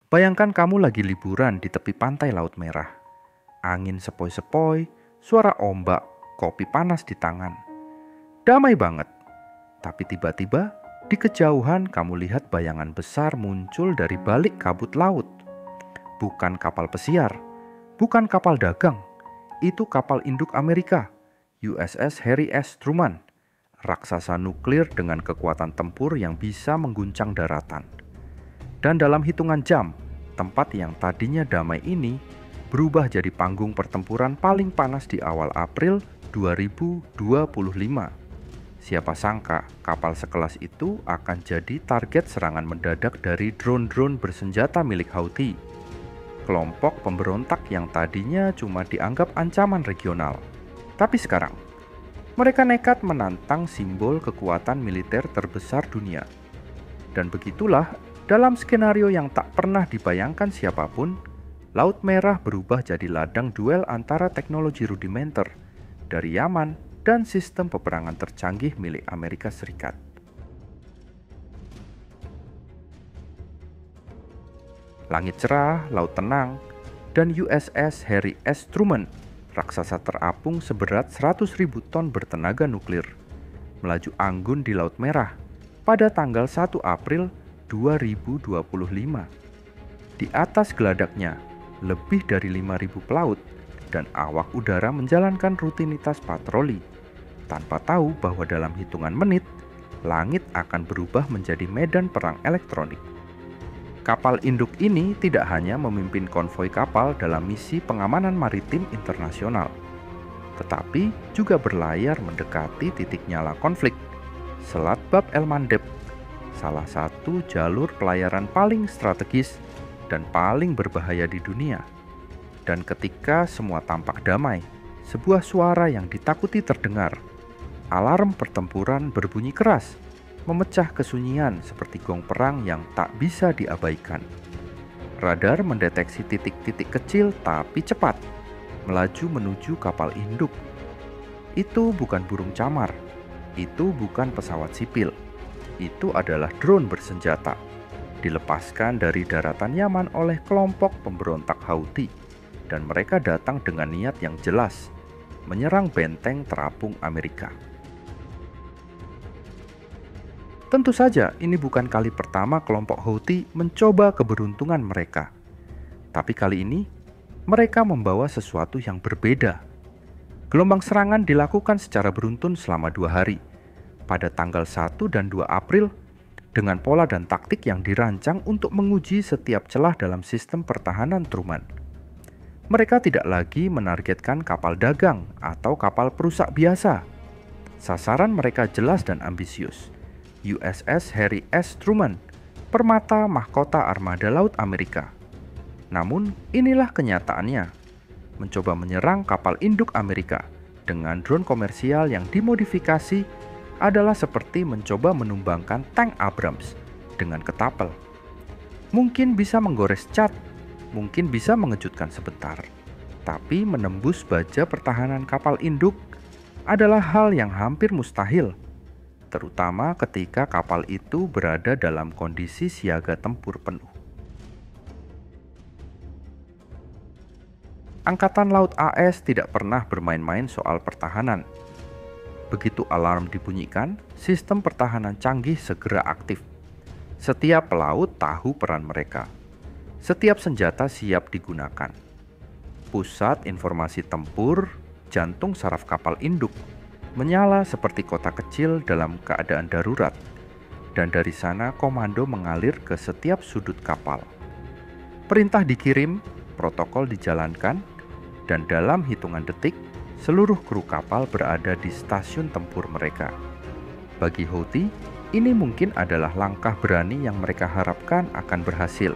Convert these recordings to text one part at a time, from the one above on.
Bayangkan kamu lagi liburan di tepi pantai Laut Merah. Angin sepoi-sepoi, suara ombak, kopi panas di tangan. Damai banget. Tapi tiba-tiba, di kejauhan kamu lihat bayangan besar muncul dari balik kabut laut. Bukan kapal pesiar, bukan kapal dagang. Itu kapal induk Amerika, USS Harry S. Truman. Raksasa nuklir dengan kekuatan tempur yang bisa mengguncang daratan. Dan dalam hitungan jam, tempat yang tadinya damai ini berubah jadi panggung pertempuran paling panas di awal April 2025. Siapa sangka kapal sekelas itu akan jadi target serangan mendadak dari drone-drone bersenjata milik Houthi, kelompok pemberontak yang tadinya cuma dianggap ancaman regional. Tapi sekarang, mereka nekat menantang simbol kekuatan militer terbesar dunia. Dan begitulah, dalam skenario yang tak pernah dibayangkan siapapun, Laut Merah berubah jadi ladang duel antara teknologi rudimenter dari Yaman dan sistem peperangan tercanggih milik Amerika Serikat. Langit cerah, laut tenang, dan USS Harry S. Truman, raksasa terapung seberat 100.000 ton bertenaga nuklir, melaju anggun di Laut Merah pada tanggal 1 April 2025. Di atas geladaknya, lebih dari 5.000 pelaut dan awak udara menjalankan rutinitas patroli, tanpa tahu bahwa dalam hitungan menit, langit akan berubah menjadi medan perang elektronik. Kapal induk ini tidak hanya memimpin konvoi kapal dalam misi pengamanan maritim internasional, tetapi juga berlayar mendekati titik nyala konflik, Selat Bab el-Mandeb, salah satu jalur pelayaran paling strategis dan paling berbahaya di dunia. Dan ketika semua tampak damai, sebuah suara yang ditakuti terdengar. Alarm pertempuran berbunyi keras, memecah kesunyian seperti gong perang yang tak bisa diabaikan. Radar mendeteksi titik-titik kecil tapi cepat, melaju menuju kapal induk. Itu bukan burung camar, itu bukan pesawat sipil, itu adalah drone bersenjata, dilepaskan dari daratan Yaman oleh kelompok pemberontak Houthi, dan mereka datang dengan niat yang jelas, menyerang benteng terapung Amerika. Tentu saja ini bukan kali pertama kelompok Houthi mencoba keberuntungan mereka. Tapi kali ini, mereka membawa sesuatu yang berbeda. Gelombang serangan dilakukan secara beruntun selama 2 hari, pada tanggal 1 dan 2 April, dengan pola dan taktik yang dirancang untuk menguji setiap celah dalam sistem pertahanan Truman. Mereka tidak lagi menargetkan kapal dagang atau kapal perusak biasa. Sasaran mereka jelas dan ambisius. USS Harry S. Truman, permata mahkota armada laut Amerika. Namun, inilah kenyataannya. Mencoba menyerang kapal induk Amerika dengan drone komersial yang dimodifikasi adalah seperti mencoba menumbangkan tank Abrams dengan ketapel. Mungkin bisa menggores cat, mungkin bisa mengejutkan sebentar, tapi menembus baja pertahanan kapal induk adalah hal yang hampir mustahil, terutama ketika kapal itu berada dalam kondisi siaga tempur penuh. Angkatan Laut AS tidak pernah bermain-main soal pertahanan. Begitu alarm dibunyikan, sistem pertahanan canggih segera aktif. Setiap pelaut tahu peran mereka. Setiap senjata siap digunakan. Pusat informasi tempur, jantung saraf kapal induk, menyala seperti kota kecil dalam keadaan darurat, dan dari sana komando mengalir ke setiap sudut kapal. Perintah dikirim, protokol dijalankan, dan dalam hitungan detik, seluruh kru kapal berada di stasiun tempur mereka. Bagi Houthi, ini mungkin adalah langkah berani yang mereka harapkan akan berhasil.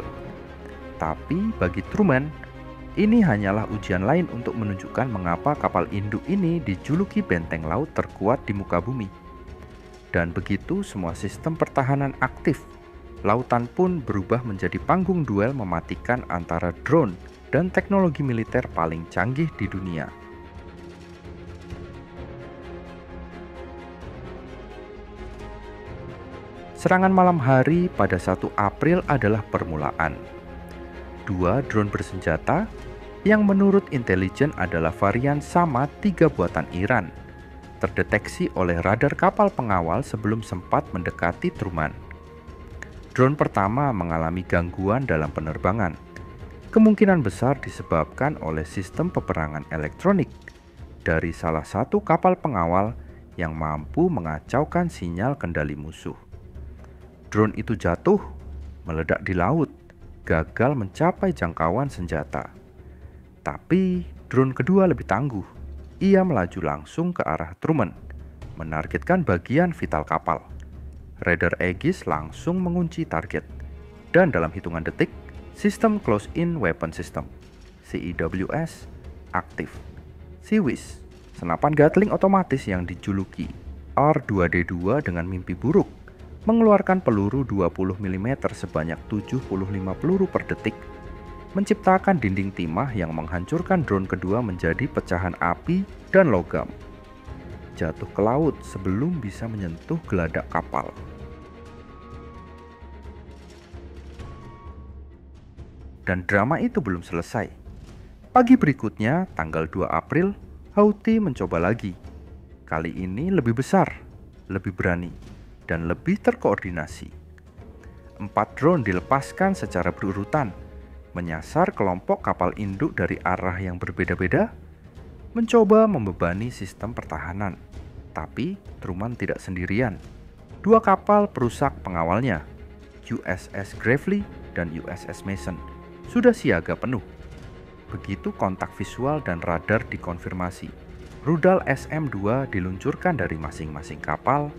Tapi bagi Truman, ini hanyalah ujian lain untuk menunjukkan mengapa kapal induk ini dijuluki benteng laut terkuat di muka bumi. Dan begitu semua sistem pertahanan aktif, lautan pun berubah menjadi panggung duel mematikan antara drone dan teknologi militer paling canggih di dunia. Serangan malam hari pada 1 April adalah permulaan. 2 drone bersenjata yang menurut intelijen adalah varian sama 3 buatan Iran, terdeteksi oleh radar kapal pengawal sebelum sempat mendekati Truman. Drone pertama mengalami gangguan dalam penerbangan. Kemungkinan besar disebabkan oleh sistem peperangan elektronik dari salah satu kapal pengawal yang mampu mengacaukan sinyal kendali musuh. Drone itu jatuh, meledak di laut, gagal mencapai jangkauan senjata. Tapi drone kedua lebih tangguh. Ia melaju langsung ke arah Truman, menargetkan bagian vital kapal. Radar Aegis langsung mengunci target, dan dalam hitungan detik, sistem Close-in Weapon System (CEWS) aktif. CIWS, senapan Gatling otomatis yang dijuluki R2D2 dengan mimpi buruk, mengeluarkan peluru 20 mm sebanyak 75 peluru per detik, menciptakan dinding timah yang menghancurkan drone kedua menjadi pecahan api dan logam. Jatuh ke laut sebelum bisa menyentuh geladak kapal. Dan drama itu belum selesai. Pagi berikutnya, tanggal 2 April, Houthi mencoba lagi. Kali ini lebih besar, lebih berani, dan lebih terkoordinasi. 4 drone dilepaskan secara berurutan, menyasar kelompok kapal induk dari arah yang berbeda-beda, mencoba membebani sistem pertahanan. Tapi Truman tidak sendirian. 2 kapal perusak pengawalnya, USS Gravely dan USS Mason, sudah siaga penuh. Begitu kontak visual dan radar dikonfirmasi, rudal SM-2 diluncurkan dari masing-masing kapal,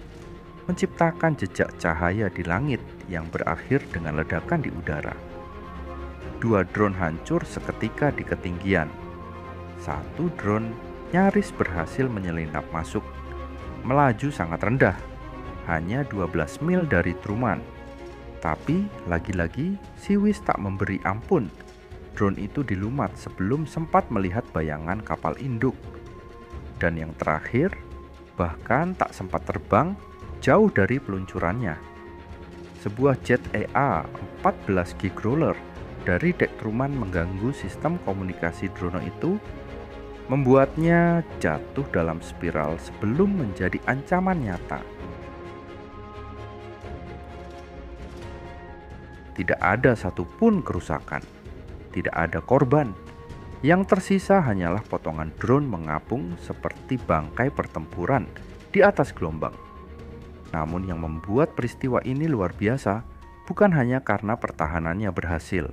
menciptakan jejak cahaya di langit yang berakhir dengan ledakan di udara. 2 drone hancur seketika di ketinggian. 1 drone nyaris berhasil menyelinap masuk, melaju sangat rendah, hanya 12 mil dari Truman. Tapi lagi-lagi CIWS tak memberi ampun. Drone itu dilumat sebelum sempat melihat bayangan kapal induk. Dan yang terakhir, bahkan tak sempat terbang jauh dari peluncurannya. Sebuah jet EA-14 Gigrawler dari dek Truman mengganggu sistem komunikasi drone itu, membuatnya jatuh dalam spiral sebelum menjadi ancaman nyata. Tidak ada satupun kerusakan, tidak ada korban. Yang tersisa hanyalah potongan drone mengapung seperti bangkai pertempuran di atas gelombang. Namun yang membuat peristiwa ini luar biasa bukan hanya karena pertahanannya berhasil,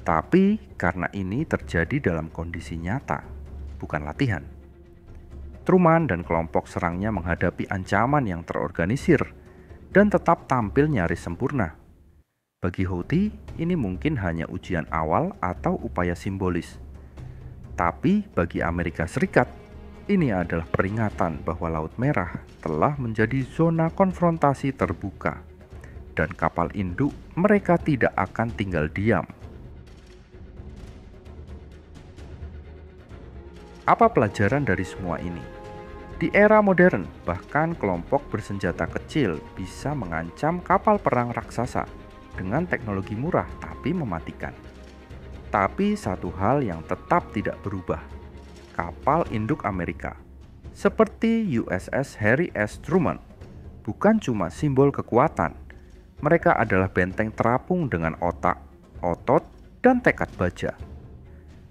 tapi karena ini terjadi dalam kondisi nyata, bukan latihan. Truman dan kelompok serangnya menghadapi ancaman yang terorganisir dan tetap tampil nyaris sempurna. Bagi Houthi, ini mungkin hanya ujian awal atau upaya simbolis. Tapi bagi Amerika Serikat, ini adalah peringatan bahwa Laut Merah telah menjadi zona konfrontasi terbuka, dan kapal induk mereka tidak akan tinggal diam. Apa pelajaran dari semua ini? Di era modern, bahkan kelompok bersenjata kecil bisa mengancam kapal perang raksasa dengan teknologi murah tapi mematikan. Tapi satu hal yang tetap tidak berubah, kapal induk Amerika seperti USS Harry S. Truman bukan cuma simbol kekuatan. Mereka adalah benteng terapung dengan otak, otot, dan tekad baja.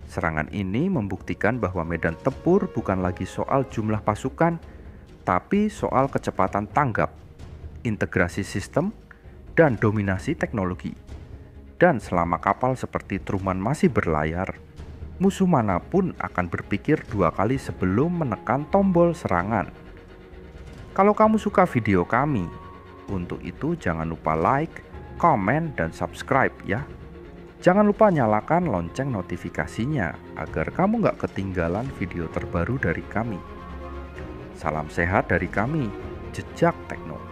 Serangan ini membuktikan bahwa medan tempur bukan lagi soal jumlah pasukan, tapi soal kecepatan tanggap, integrasi sistem, dan dominasi teknologi. Dan selama kapal seperti Truman masih berlayar, musuh manapun akan berpikir 2 kali sebelum menekan tombol serangan. Kalau kamu suka video kami, untuk itu jangan lupa like, komen, dan subscribe ya. Jangan lupa nyalakan lonceng notifikasinya agar kamu gak ketinggalan video terbaru dari kami. Salam sehat dari kami, Jejak Tekno.